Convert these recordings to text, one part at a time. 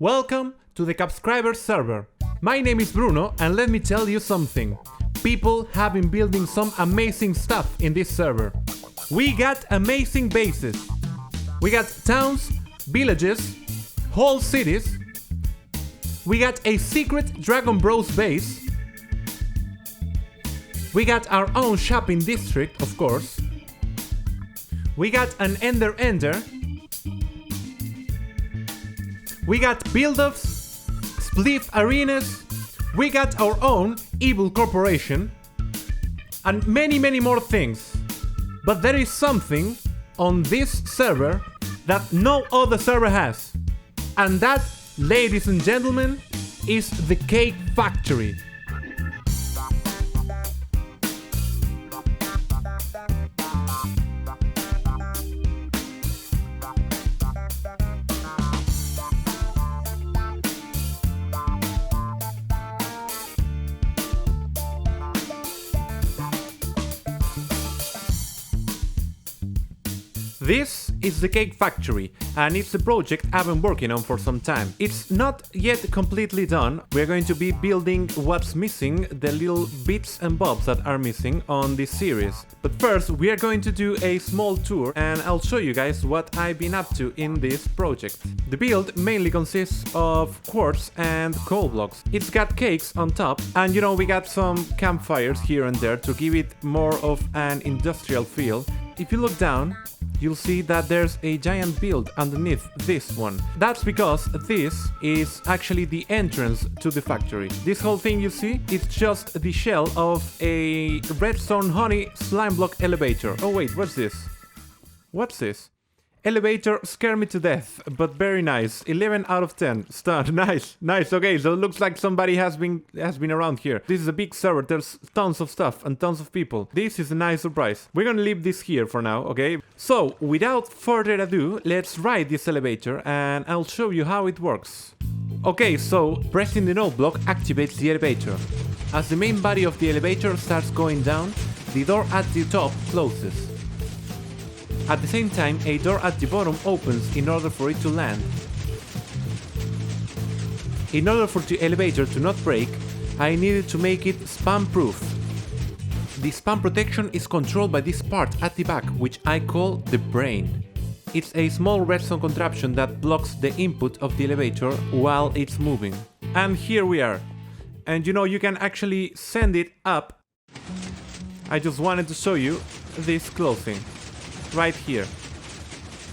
Welcome to the Cubscribers server. My name is Bruno and let me tell you something. People have been building some amazing stuff in this server. We got amazing bases. We got towns, villages, whole cities. We got a secret Dragon Bros base. We got our own shopping district, of course. We got an Ender. We got build-ups, spliff arenas. We got our own evil corporation. And many more things. But there is something on this server that no other server has. And that, ladies and gentlemen, is the Cake Factory. This is the Cake Factory, and it's a project I've been working on for some time. It's not yet completely done. We're going to be building what's missing, the little bits and bobs that are missing on this series. But first, we are going to do a small tour, and I'll show you guys what I've been up to in this project. The build mainly consists of quartz and coal blocks. It's got cakes on top, and we got some campfires here and there to give it more of an industrial feel. If you look down, you'll see that there's a giant build underneath this one. That's because this is actually the entrance to the factory. This whole thing you see, it's just the shell of a redstone honey slime block elevator. Oh wait, what's this? What's this? Elevator scared me to death, but very nice. 11 out of 10. Star. Nice. Okay, so it looks like somebody has been around here. This is a big server. There's tons of stuff and tons of people. This is a nice surprise. We're gonna leave this here for now, okay? So, without further ado, let's ride this elevator and I'll show you how it works. Okay, so pressing the node block activates the elevator. As the main body of the elevator starts going down, the door at the top closes. At the same time, a door at the bottom opens in order for it to land. In order for the elevator to not break, I needed to make it spam-proof. The spam protection is controlled by this part at the back, which I call the brain. It's a small redstone contraption that blocks the input of the elevator while it's moving. And here we are. And you can actually send it up. I just wanted to show you this closing. Right here.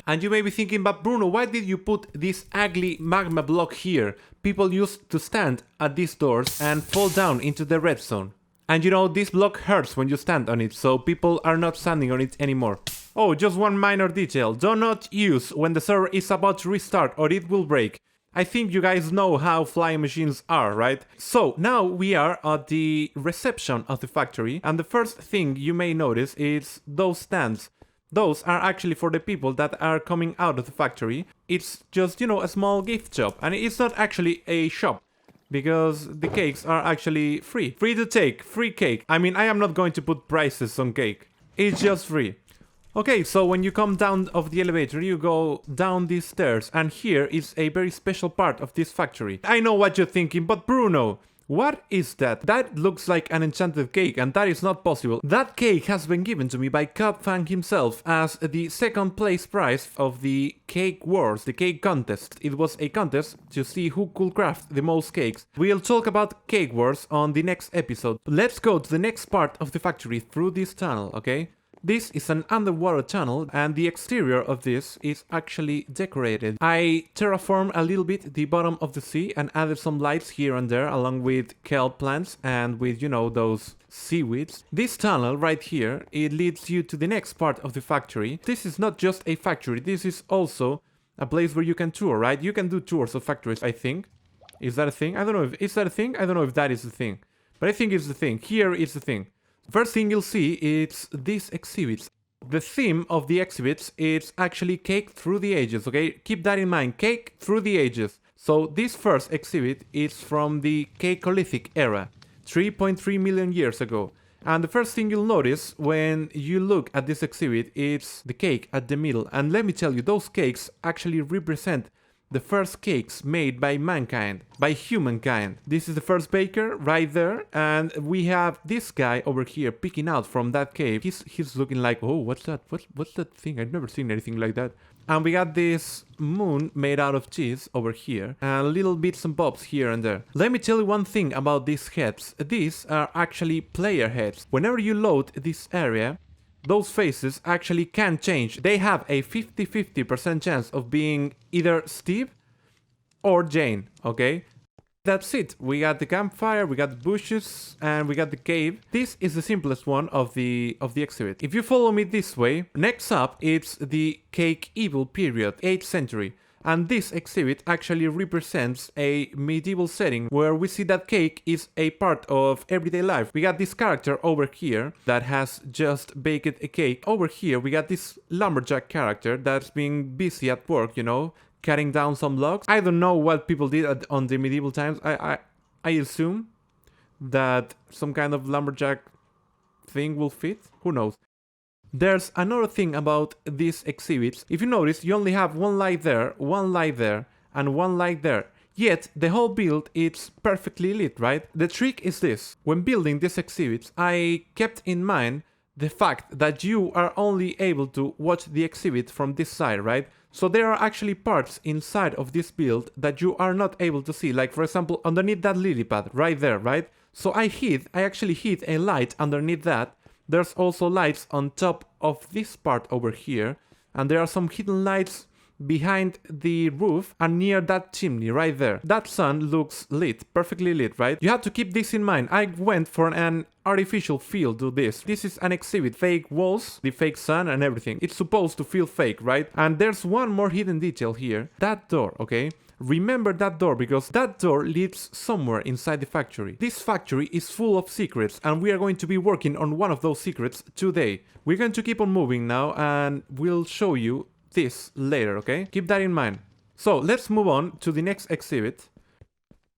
And you may be thinking, but Bruno, why did you put this ugly magma block here? People used to stand at these doors and fall down into the red zone. And this block hurts when you stand on it, so people are not standing on it anymore. Oh, just one minor detail. Do not use when the server is about to restart or it will break. I think you guys know how flying machines are, right? So, now we are at the reception of the factory, and the first thing you may notice is those stands. Those are actually for the people that are coming out of the factory. It's just, a small gift shop. And it's not actually a shop, because the cakes are actually free. Free to take, free cake. I mean, I am not going to put prices on cake. It's just free. Okay, so when you come down of the elevator, you go down these stairs. And here is a very special part of this factory. I know what you're thinking, but Bruno, what is that? That looks like an enchanted cake, and that is not possible. That cake has been given to me by Cubfang himself as the second place prize of the Cake Wars, the cake contest. It was a contest to see who could craft the most cakes. We'll talk about Cake Wars on the next episode. Let's go to the next part of the factory through this tunnel, okay? This is an underwater tunnel, and the exterior of this is actually decorated. I terraformed a little bit the bottom of the sea and added some lights here and there along with kelp plants and with, those seaweeds. This tunnel right here, it leads you to the next part of the factory. This is not just a factory, this is also a place where you can tour, right? You can do tours of factories, I think. Is that a thing? I don't know if... Is that a thing? I don't know if that is a thing. But I think it's the thing. Here is the thing. First thing you'll see is these exhibits. The theme of the exhibits is actually cake through the ages, okay? Keep that in mind, cake through the ages. So this first exhibit is from the Cakeolithic era, 3.3 million years ago. And the first thing you'll notice when you look at this exhibit is the cake at the middle. And let me tell you, those cakes actually represent the first cakes made by mankind, by humankind. This is the first baker right there, and we have this guy over here peeking out from that cave. He's looking like, oh, what's that? What's that thing? I've never seen anything like that. And we got this moon made out of cheese over here, and little bits and bobs here and there. Let me tell you one thing about these heads. These are actually player heads. Whenever you load this area, those faces actually can change. They have a 50-50% chance of being either Steve or Jane, okay? That's it. We got the campfire, we got the bushes, and we got the cave. This is the simplest one of the exhibit. If you follow me this way, next up it's the Cake Evil period, 8th century. And this exhibit actually represents a medieval setting where we see that cake is a part of everyday life. We got this character over here that has just baked a cake. Over here we got this lumberjack character that's being busy at work, you know, cutting down some logs. I don't know what people did on the medieval times. I assume that some kind of lumberjack thing will fit. Who knows? There's another thing about these exhibits. If you notice, you only have one light there, and one light there. Yet, the whole build is perfectly lit, right? The trick is this. When building these exhibits, I kept in mind the fact that you are only able to watch the exhibit from this side, right? So there are actually parts inside of this build that you are not able to see. Like, for example, underneath that lily pad, right there, right? So I actually hid a light underneath that. There's also lights on top of this part over here, and there are some hidden lights behind the roof and near that chimney right there. That sun looks lit, perfectly lit, right? You have to keep this in mind. I went for an artificial feel to this. This is an exhibit, fake walls, the fake sun and everything. It's supposed to feel fake, right? And there's one more hidden detail here. That door, okay? Remember that door, because that door leads somewhere inside the factory. This factory is full of secrets, and we are going to be working on one of those secrets today. We're going to keep on moving now, and we'll show you this later, okay? Keep that in mind. So let's move on to the next exhibit.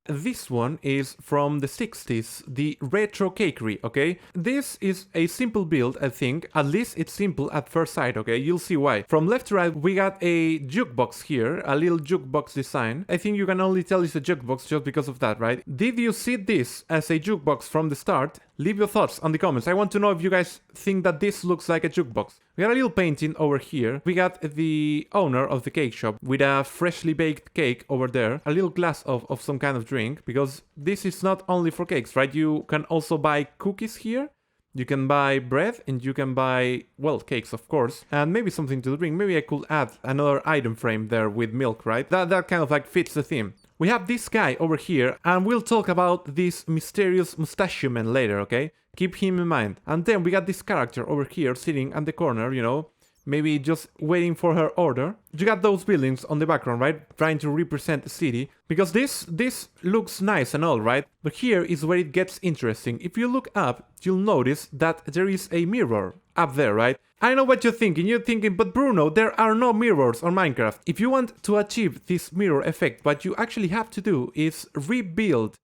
This one is from the 60s, the retro cakery, okay? This is a simple build, I think. At least it's simple at first sight, okay? You'll see why. From left to right, we got a jukebox here, a little jukebox design. I think you can only tell it's a jukebox just because of that, right? Did you see this as a jukebox from the start? Leave your thoughts on the comments. I want to know if you guys think that this looks like a jukebox. We got a little painting over here. We got the owner of the cake shop with a freshly baked cake over there. A little glass of some kind of drink, because this is not only for cakes, right? You can also buy cookies here. You can buy bread, and you can buy, well, cakes, of course, and maybe something to drink. Maybe I could add another item frame there with milk, right? That kind of like fits the theme. We have this guy over here, and we'll talk about this mysterious mustachio man later, okay? Keep him in mind. And then we got this character over here sitting at the corner, you know, maybe just waiting for her order. You got those buildings on the background, right? Trying to represent the city. Because this looks nice and all, right? But here is where it gets interesting. If you look up, you'll notice that there is a mirror up there, right? I know what you're thinking. You're thinking, but Bruno, there are no mirrors on Minecraft. If you want to achieve this mirror effect, what you actually have to do is rebuild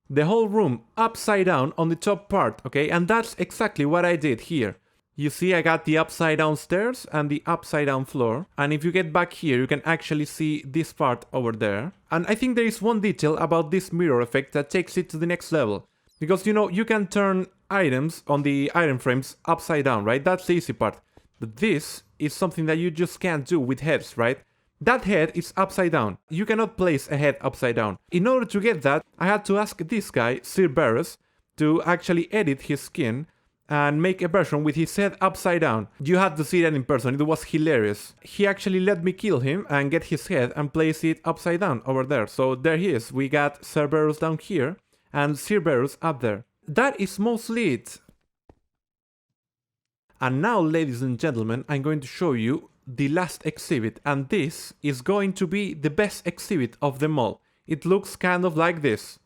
the whole room upside down on the top part, okay? And that's exactly what I did here. You see, I got the upside down stairs and the upside down floor. And if you get back here, you can actually see this part over there. And I think there is one detail about this mirror effect that takes it to the next level. Because, you know, you can turn items on the item frames upside down, right? That's the easy part. But this is something that you just can't do with heads, right? That head is upside down. You cannot place a head upside down. In order to get that, I had to ask this guy, Cubscribers, to actually edit his skin and make a version with his head upside down. You had to see that in person. It was hilarious. He actually let me kill him and get his head and place it upside down over there. So there he is. We got Cerberus down here and Cerberus up there. That is mostly it. And now, ladies and gentlemen, I'm going to show you the last exhibit, and this is going to be the best exhibit of them all. It looks kind of like this.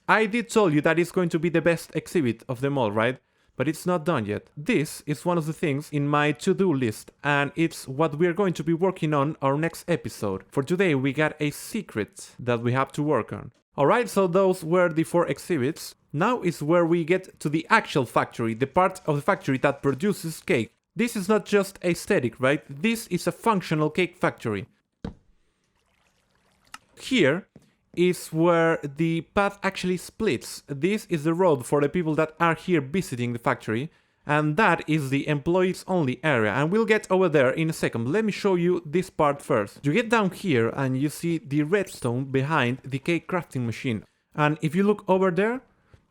I did tell you that it's going to be the best exhibit of them all, right? But it's not done yet. This is one of the things in my to-do list, and it's what we're going to be working on our next episode. For today, we got a secret that we have to work on. Alright, so those were the 4 exhibits. Now is where we get to the actual factory, the part of the factory that produces cake. This is not just aesthetic, right? This is a functional cake factory. Here is where the path actually splits. This is the road for the people that are here visiting the factory, and that is the employees only area, and we'll get over there in a second. Let me show you this part first. You get down here and you see the redstone behind the cake crafting machine, and if you look over there,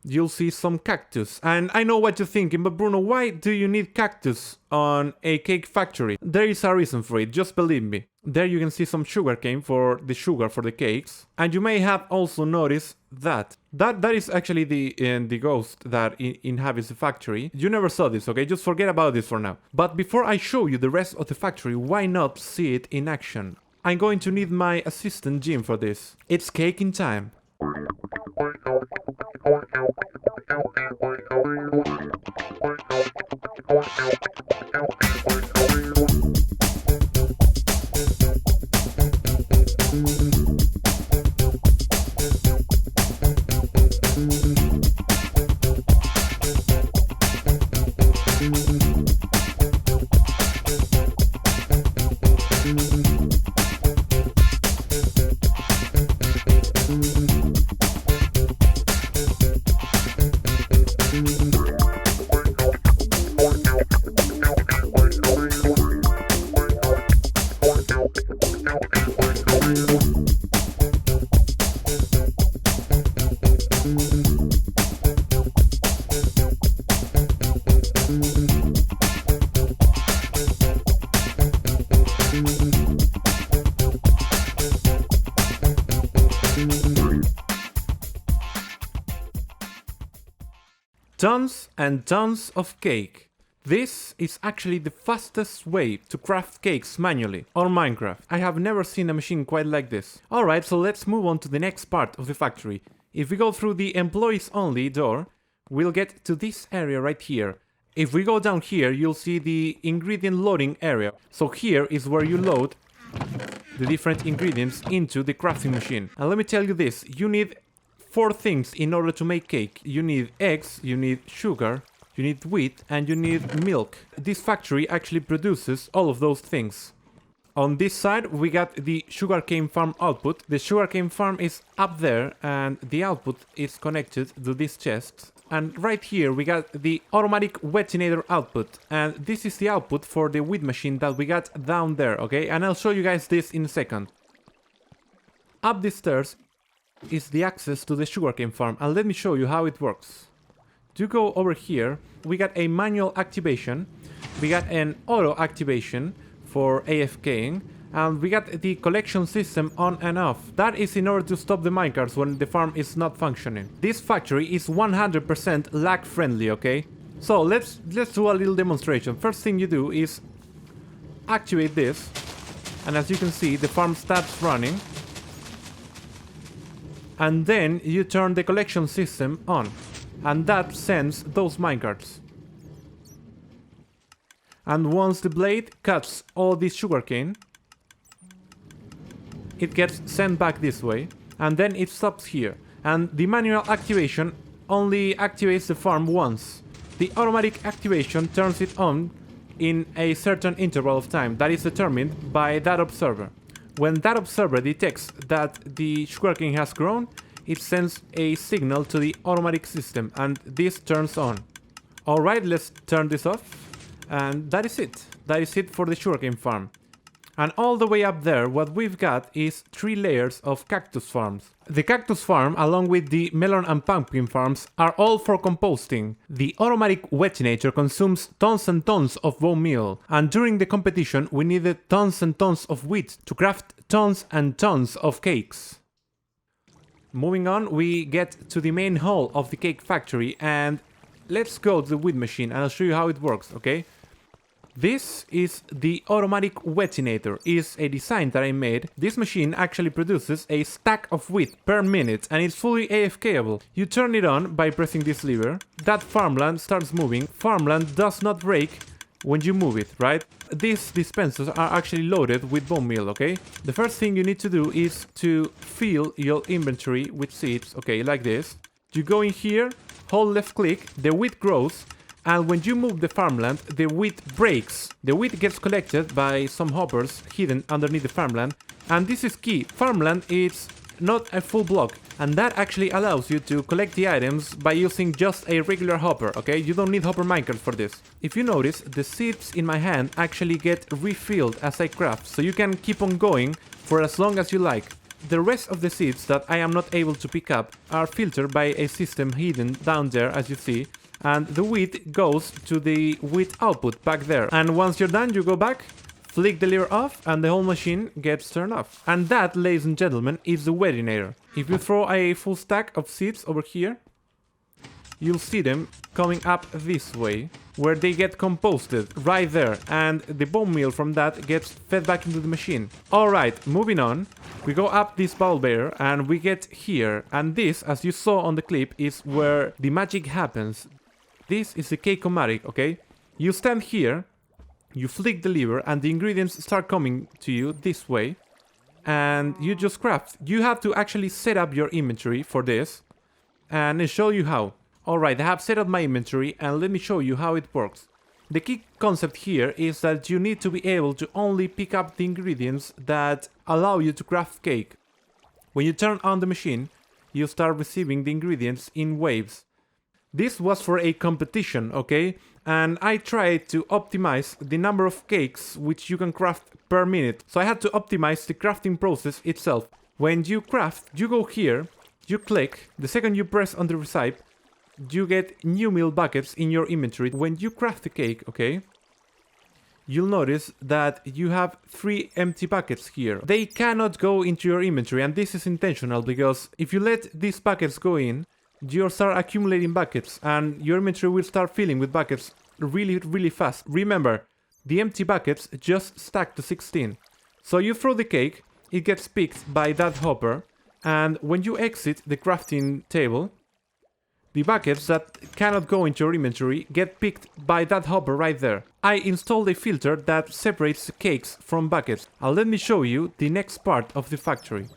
you'll see some cactus. And I know what you're thinking, but Bruno, why do you need cactus on a cake factory? There is a reason for it, just believe me. There you can see some sugarcane for the sugar for the cakes. And you may have also noticed that is actually the ghost that inhabits the factory. You never saw this, okay? Just forget about this for now. But before I show you the rest of the factory, why not see it in action? I'm going to need my assistant Jim for this. It's caking time. Tons and tons of cake. This is actually the fastest way to craft cakes manually on Minecraft. I have never seen a machine quite like this. Alright, so let's move on to the next part of the factory. If we go through the employees only door, we'll get to this area right here. If we go down here, you'll see the ingredient loading area. So here is where you load the different ingredients into the crafting machine. And let me tell you this, you need 4 things in order to make cake. You need eggs, you need sugar, you need wheat, and you need milk. This factory actually produces all of those things. On this side, we got the sugarcane farm output. The sugarcane farm is up there, and the output is connected to this chest. And right here, we got the automatic Wet Inator output. And this is the output for the wheat machine that we got down there, okay? And I'll show you guys this in a second. Up the stairs is the access to the sugarcane farm, and let me show you how it works. To go over here, we got a manual activation, we got an auto activation for AFKing, and we got the collection system on and off. That is in order to stop the minecarts when the farm is not functioning. This factory is 100% lag friendly, okay? So let's do a little demonstration. First thing you do is activate this, and as you can see, the farm starts running. And then you turn the collection system on, and that sends those minecarts. And once the blade cuts all this sugarcane, it gets sent back this way, and then it stops here. And the manual activation only activates the farm once. The automatic activation turns it on in a certain interval of time that is determined by that observer. When that observer detects that the sugarcane has grown, it sends a signal to the automatic system, and this turns on. Alright, let's turn this off, and that is it. That is it for the sugarcane farm. And all the way up there, what we've got is 3 layers of Cactus Farms. The Cactus Farm, along with the Melon and Pumpkin Farms, are all for composting. The automatic Wet Inator consumes tons and tons of bone meal, and during the competition we needed tons and tons of wheat to craft tons and tons of cakes. Moving on, we get to the main hall of the cake factory, and let's go to the wheat machine and I'll show you how it works, okay? This is the automatic Wet Inator. It's a design that I made. This machine actually produces a stack of wheat per minute, and it's fully AFKable. You turn it on by pressing this lever. That farmland starts moving. Farmland does not break when you move it, right? These dispensers are actually loaded with bone meal, okay? The first thing you need to do is to fill your inventory with seeds, okay, like this. You go in here, hold left click, the wheat grows, And when you move the farmland, the wheat breaks. The wheat gets collected by some hoppers hidden underneath the farmland. And this is key. Farmland is not a full block. And that actually allows you to collect the items by using just a regular hopper, okay? You don't need hopper minecart for this. If you notice, the seeds in my hand actually get refilled as I craft. So you can keep on going for as long as you like. The rest of the seeds that I am not able to pick up are filtered by a system hidden down there, as you see. And the wheat goes to the wheat output back there. And once you're done, you go back, flick the lever off, and the whole machine gets turned off. And that, ladies and gentlemen, is the Wet Inator. If you throw a full stack of seeds over here, you'll see them coming up this way, where they get composted right there, and the bone meal from that gets fed back into the machine. Alright, moving on. We go up this bubble bearer and we get here, and this, as you saw on the clip, is where the magic happens. This is the cake-o-matic, okay? You stand here, you flick the lever, and the ingredients start coming to you this way, and you just craft. You have to actually set up your inventory for this, and I'll show you how. Alright, I have set up my inventory, and let me show you how it works. The key concept here is that you need to be able to only pick up the ingredients that allow you to craft cake. When you turn on the machine, you start receiving the ingredients in waves. This was for a competition, okay? And I tried to optimize the number of cakes which you can craft per minute. So I had to optimize the crafting process itself. When you craft, you go here, you click, the second you press on the recipe, you get new meal buckets in your inventory. When you craft the cake, okay, you'll notice that you have 3 empty buckets here. They cannot go into your inventory, and this is intentional because if you let these buckets go in, you'll start accumulating buckets and your inventory will start filling with buckets really fast. Remember, the empty buckets just stack to 16. So you throw the cake, it gets picked by that hopper, and when you exit the crafting table, the buckets that cannot go into your inventory get picked by that hopper right there. I installed a filter that separates cakes from buckets. And let me show you the next part of the factory.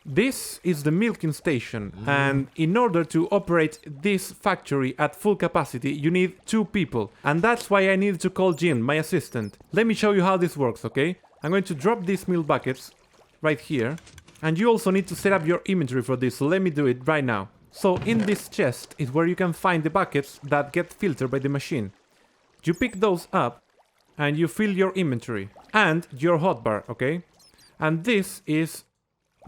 This is the milking station, and in order to operate this factory at full capacity, you need 2 people. And that's why I needed to call Jim, my assistant. Let me show you how this works, okay? I'm going to drop these meal buckets right here. And you also need to set up your inventory for this, so let me do it right now. So in this chest is where you can find the buckets that get filtered by the machine. You pick those up and you fill your inventory and your hotbar, okay? And this is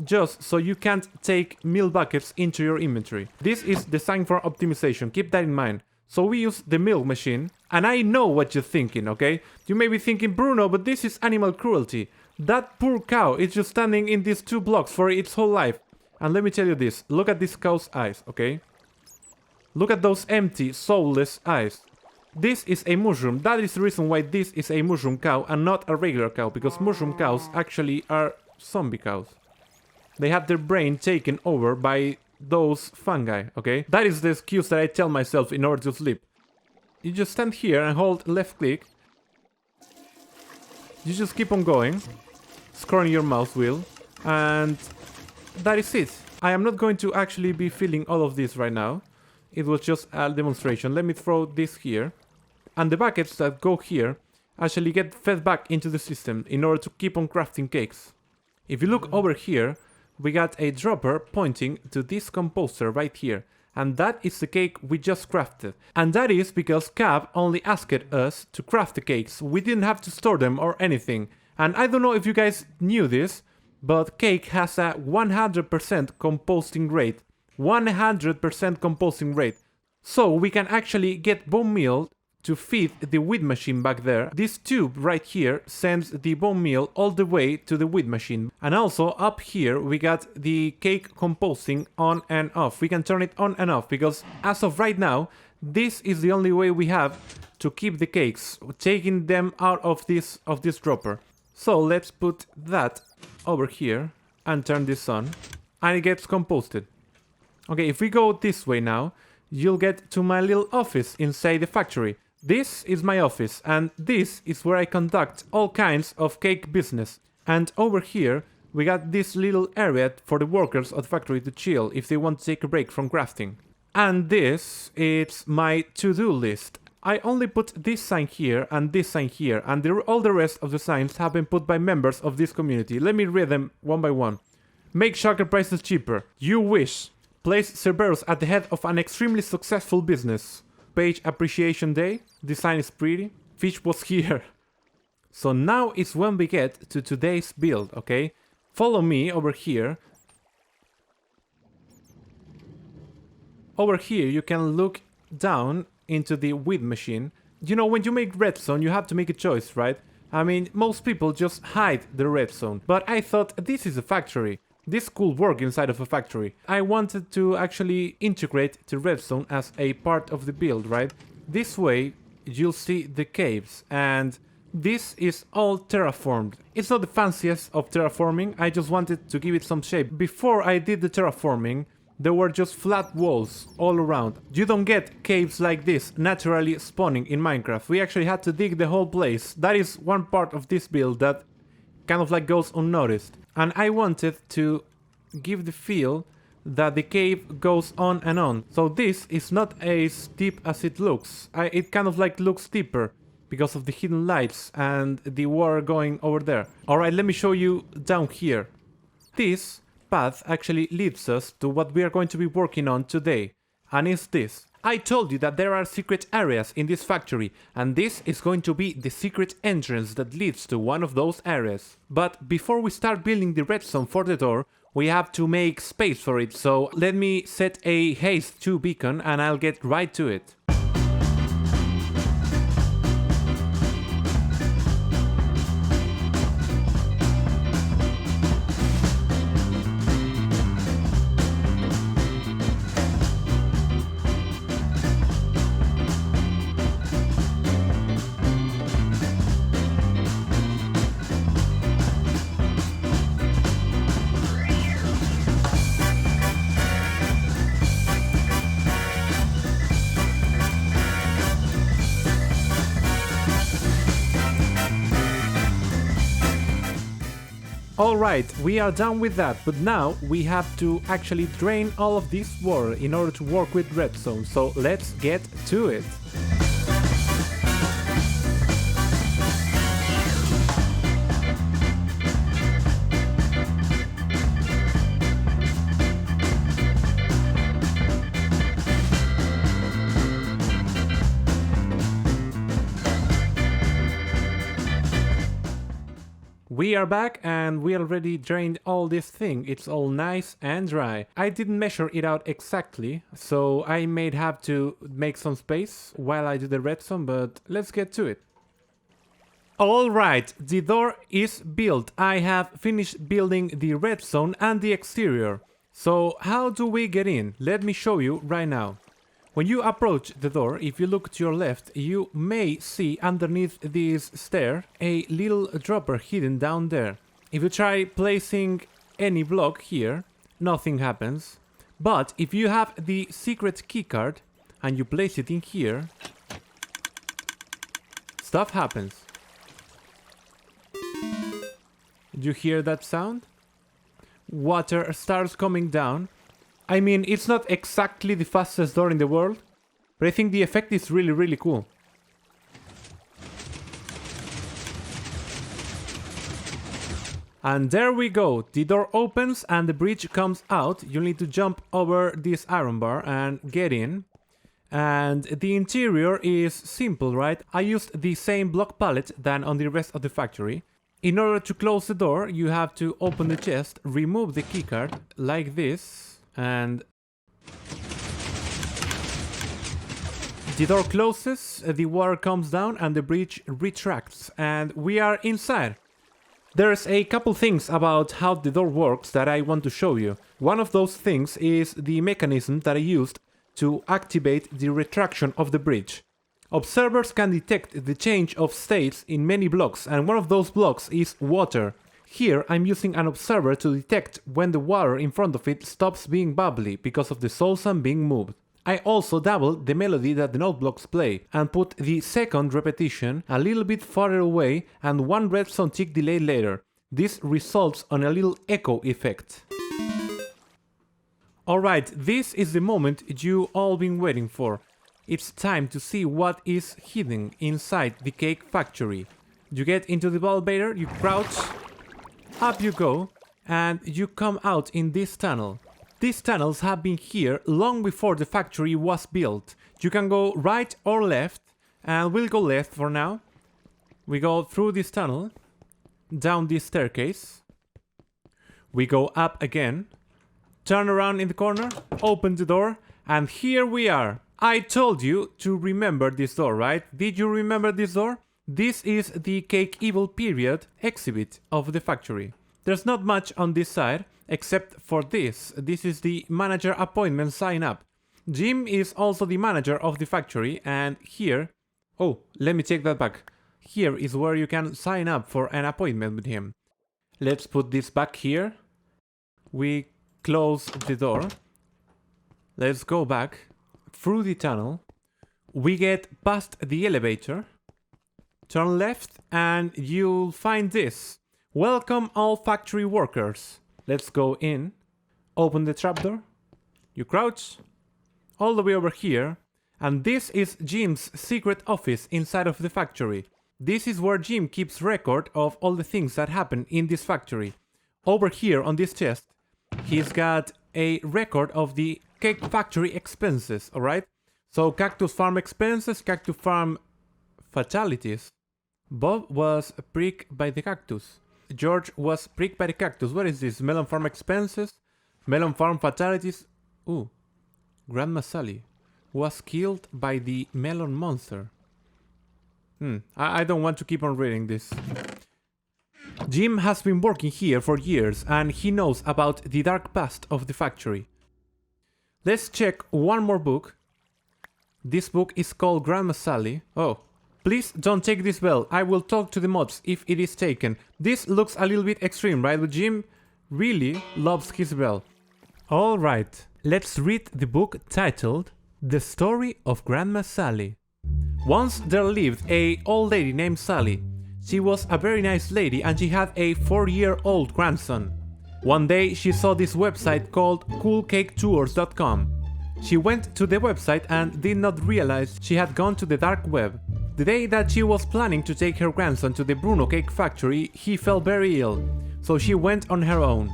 just so you can't take meal buckets into your inventory. This is designed for optimization, keep that in mind. So we use the milk machine, and I know what you're thinking, okay? You may be thinking, Bruno, but this is animal cruelty. That poor cow is just standing in these 2 blocks for its whole life. And let me tell you this, look at this cow's eyes, okay? Look at those empty, soulless eyes. This is a mushroom. That is the reason why this is a mushroom cow and not a regular cow, because mushroom cows actually are zombie cows. They have their brain taken over by those fungi, okay? That is the excuse that I tell myself in order to sleep. You just stand here and hold left click. You just keep on going, scrolling your mouse wheel, and that is it. I am not going to actually be filling all of this right now. It was just a demonstration. Let me throw this here. And the buckets that go here actually get fed back into the system in order to keep on crafting cakes. If you look over here, we got a dropper pointing to this composter right here. And that is the cake we just crafted. And that is because Cab only asked us to craft the cakes. We didn't have to store them or anything. And I don't know if you guys knew this, but cake has a 100% composting rate. 100% composting rate. So we can actually get bone meal to feed the wheat machine back there. This tube right here sends the bone meal all the way to the wheat machine. And also up here we got the cake composting on and off. We can turn it on and off because as of right now, this is the only way we have to keep the cakes, taking them out of this dropper. So let's put that over here and turn this on and it gets composted. Okay, if we go this way now, you'll get to my little office inside the factory. This is my office and this is where I conduct all kinds of cake business. And over here we got this little area for the workers of the factory to chill if they want to take a break from crafting. And this is my to-do list. I only put this sign here and this sign here, and all the rest of the signs have been put by members of this community. Let me read them one by one. Make shulker prices cheaper. You wish. Place Cerberus at the head of an extremely successful business. Page Appreciation Day. Design is pretty. Fish was here. So now is when we get to today's build, okay? Follow me over here. Over here you can look down into the weed machine. You know, when you make redstone you have to make a choice, right? I mean, most people just hide the redstone, but I thought this is a factory. This could work inside of a factory. I wanted to actually integrate the redstone as a part of the build, right? This way you'll see the caves, and this is all terraformed. It's not the fanciest of terraforming, I just wanted to give it some shape. Before I did the terraforming, there were just flat walls all around. You don't get caves like this naturally spawning in Minecraft. We actually had to dig the whole place. That is one part of this build that kind of like goes unnoticed. And I wanted to give the feel that the cave goes on and on. So this is not as steep as it looks. It kind of like looks steeper because of the hidden lights and the water going over there. Alright, let me show you down here. This path actually leads us to what we are going to be working on today. And it's this. I told you that there are secret areas in this factory, and this is going to be the secret entrance that leads to one of those areas. But before we start building the redstone for the door, we have to make space for it, so let me set a haste 2 beacon and I'll get right to it. Alright, we are done with that, but now we have to actually drain all of this water in order to work with redstone, so let's get to it. We are back and we already drained all this thing. It's all nice and dry. I didn't measure it out exactly, so I may have to make some space while I do the redstone, but let's get to it. Alright, the door is built. I have finished building the redstone and the exterior. So how do we get in? Let me show you right now. When you approach the door, if you look to your left, you may see underneath this stair a little dropper hidden down there. If you try placing any block here, nothing happens. But if you have the secret keycard and you place it in here, stuff happens. Did you hear that sound? Water starts coming down. I mean, it's not exactly the fastest door in the world, but I think the effect is really cool. And there we go, the door opens and the bridge comes out. You'll need to jump over this iron bar and get in. And the interior is simple, right? I used the same block palette than on the rest of the factory. In order to close the door, you have to open the chest, remove the keycard like this. And the door closes, the water comes down and the bridge retracts and we are inside. There's a couple things about how the door works that I want to show you. One of those things is the mechanism that I used to activate the retraction of the bridge. Observers can detect the change of states in many blocks, and one of those blocks is water. Here I'm using an observer to detect when the water in front of it stops being bubbly because of the soul sand being moved. I also doubled the melody that the note blocks play and put the second repetition a little bit farther away and one redstone tick delay later. This results on a little echo effect. Alright, this is the moment you all been waiting for. it's time to see what is hidden inside the cake factory. You get into the elevator, you crouch, up you go, and you come out in this tunnel. These tunnels have been here long before the factory was built. You can go right or left, and we'll go left for now. We go through this tunnel, down this staircase. We go up again, turn around in the corner, open the door, and here we are. I told you to remember this door, right? Did you remember this door? This is the Cake Evil period exhibit of the factory. There's not much on this side, except for this. This is the manager appointment sign up. Jim is also the manager of the factory, and here... Oh, let me take that back. Here is where you can sign up for an appointment with him. Let's put this back here. We close the door. Let's go back through the tunnel. We get past the elevator. Turn left and you'll find this. Welcome all factory workers. Let's go in. Open the trapdoor. You crouch all the way over here. And this is Jim's secret office inside of the factory. This is where Jim keeps record of all the things that happen in this factory. Over here on this chest, he's got a record of the cake factory expenses, alright? So Cactus Farm expenses, Cactus Farm fatalities. Bob was pricked by the cactus. George was pricked by the cactus. What is this? Melon Farm expenses? Melon Farm fatalities? Ooh. Grandma Sally was killed by the melon monster. I don't want to keep on reading this. Jim has been working here for years and he knows about the dark past of the factory. Let's check one more book. This book is called Grandma Sally. Oh, please don't take this bell. I will talk to the mods if it is taken. This looks a little bit extreme, right? But Jim really loves his bell. Alright, let's read the book titled The Story of Grandma Sally. Once there lived an old lady named Sally. She was a very nice lady and she had a 4-year-old grandson. One day she saw this website called coolcaketours.com. She went to the website and did not realize she had gone to the dark web. The day that she was planning to take her grandson to the Bruno cake factory, he fell very ill, so she went on her own.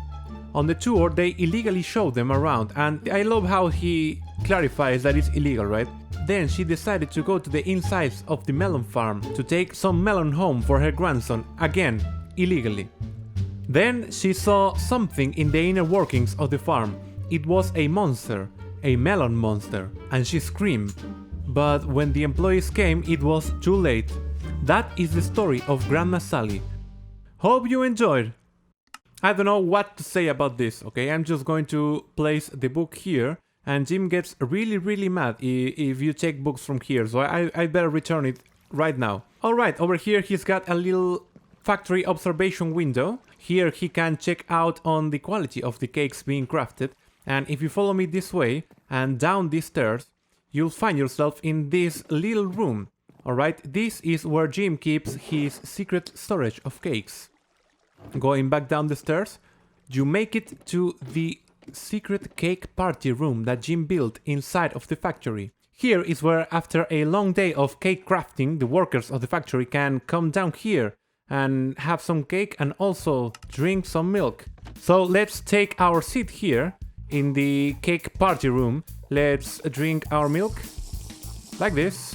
On the tour they illegally showed them around, and I love how he clarifies that it's illegal, right? Then she decided to go to the insides of the melon farm to take some melon home for her grandson, again, illegally. Then she saw something in the inner workings of the farm. It was a monster, a melon monster, and she screamed. But when the employees came, it was too late. That is the story of Grandma Sally. Hope you enjoyed. I don't know what to say about this, okay? I'm just going to place the book here. And Jim gets really mad if you take books from here, so I better return it right now. Alright, over here he's got a little factory observation window. Here he can check out on the quality of the cakes being crafted. And if you follow me this way and down these stairs, you'll find yourself in this little room. Alright, this is where Jim keeps his secret storage of cakes. Going back down the stairs, you make it to the secret cake party room that Jim built inside of the factory. Here is where, after a long day of cake crafting, the workers of the factory can come down here and have some cake and also drink some milk. So let's take our seat here in the cake party room. Let's drink our milk like this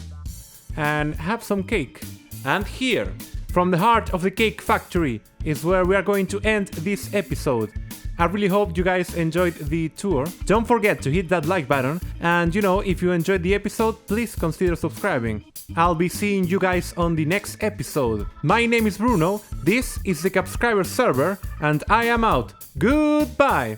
and have some cake. And here, from the heart of the cake factory, is where we are going to end this episode. I really hope you guys enjoyed the tour. Don't forget to hit that like button, and if you enjoyed the episode, please consider subscribing. I'll be seeing you guys on the next episode. My name is Bruno, this is the Cubscribers server, and I am out. Goodbye!